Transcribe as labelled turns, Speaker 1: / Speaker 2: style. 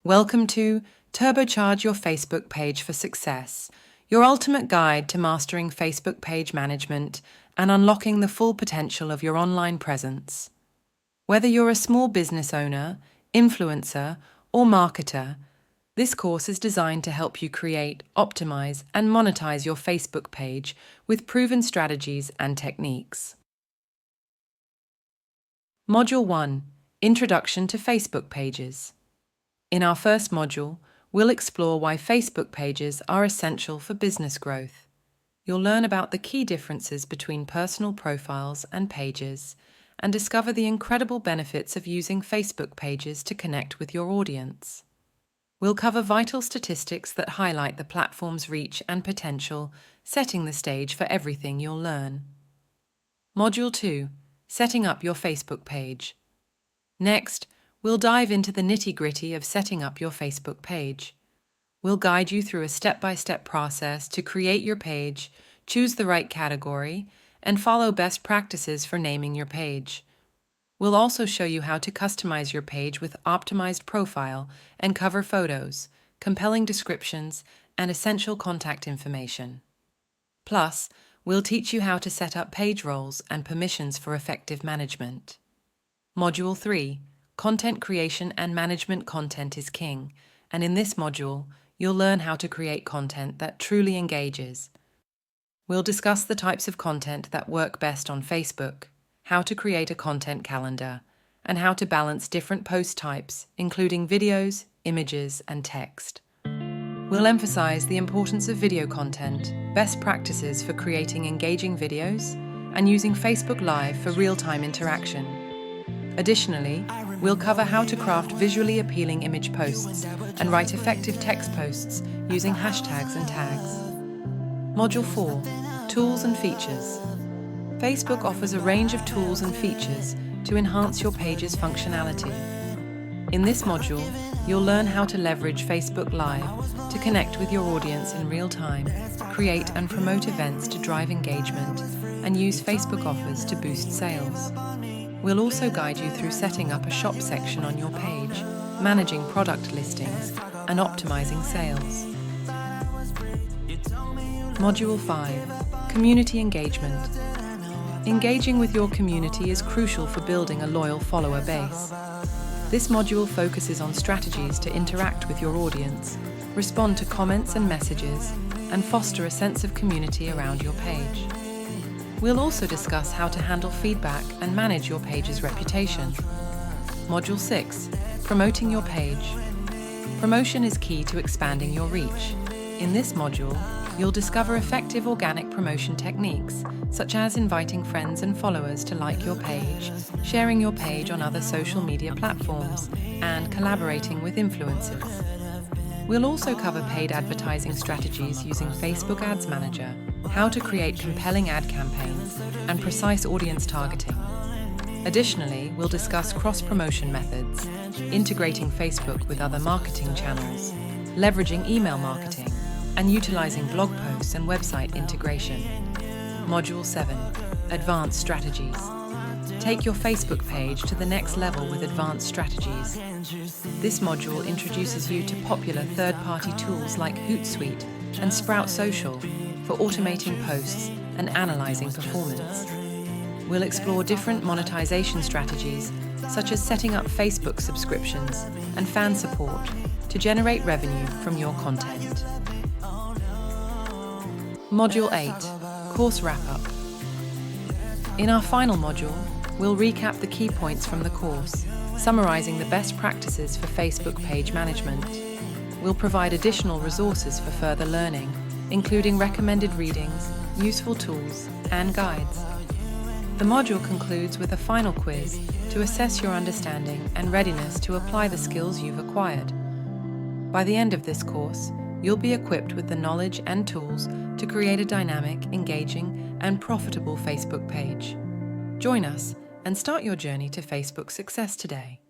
Speaker 1: Welcome to Turbocharge Your Facebook Page for Success, your ultimate guide to mastering Facebook page management and unlocking the full potential of your online presence. Whether you're a small business owner, influencer, or marketer, this course is designed to help you create, optimize, and monetize your Facebook page with proven strategies and techniques. Module 1: Introduction to Facebook Pages. In our first module, we'll explore why Facebook pages are essential for business growth. You'll learn about the key differences between personal profiles and pages and discover the incredible benefits of using Facebook pages to connect with your audience. We'll cover vital statistics that highlight the platform's reach and potential, setting the stage for everything you'll learn. Module 2: Setting up your Facebook page. Next, we'll dive into the nitty-gritty of setting up your Facebook page. We'll guide you through a step-by-step process to create your page, choose the right category, and follow best practices for naming your page. We'll also show you how to customize your page with optimized profile and cover photos, compelling descriptions, and essential contact information. Plus, we'll teach you how to set up page roles and permissions for effective management. Module 3: Content creation and management. Content is king, and in this module, you'll learn how to create content that truly engages. We'll discuss the types of content that work best on Facebook, how to create a content calendar, and how to balance different post types, including videos, images, and text. We'll emphasize the importance of video content, best practices for creating engaging videos, and using Facebook Live for real-time interaction. Additionally, we'll cover how to craft visually appealing image posts and write effective text posts using hashtags and tags. Module 4: Tools and Features. Facebook offers a range of tools and features to enhance your page's functionality. In this module, you'll learn how to leverage Facebook Live to connect with your audience in real time, create and promote events to drive engagement, and use Facebook offers to boost sales. We'll also guide you through setting up a shop section on your page, managing product listings, and optimizing sales. Module 5: Community Engagement. Engaging with your community is crucial for building a loyal follower base. This module focuses on strategies to interact with your audience, respond to comments and messages, and foster a sense of community around your page. We'll also discuss how to handle feedback and manage your page's reputation. Module 6: Promoting your page. Promotion is key to expanding your reach. In this module, you'll discover effective organic promotion techniques, such as inviting friends and followers to like your page, sharing your page on other social media platforms, and collaborating with influencers. We'll also cover paid advertising strategies using Facebook Ads Manager, how to create compelling ad campaigns, and precise audience targeting. Additionally, we'll discuss cross-promotion methods, integrating Facebook with other marketing channels, leveraging email marketing, and utilizing blog posts and website integration. Module 7: Advanced Strategies. Take your Facebook page to the next level with advanced strategies. This module introduces you to popular third-party tools like Hootsuite and Sprout Social for automating posts and analyzing performance. We'll explore different monetization strategies, such as setting up Facebook subscriptions and fan support to generate revenue from your content. Module 8: Course Wrap-Up. In our final module, we'll recap the key points from the course, summarizing the best practices for Facebook page management. We'll provide additional resources for further learning, including recommended readings, useful tools, and guides. The module concludes with a final quiz to assess your understanding and readiness to apply the skills you've acquired. By the end of this course, you'll be equipped with the knowledge and tools to create a dynamic, engaging, and profitable Facebook page. Join us and start your journey to Facebook success today.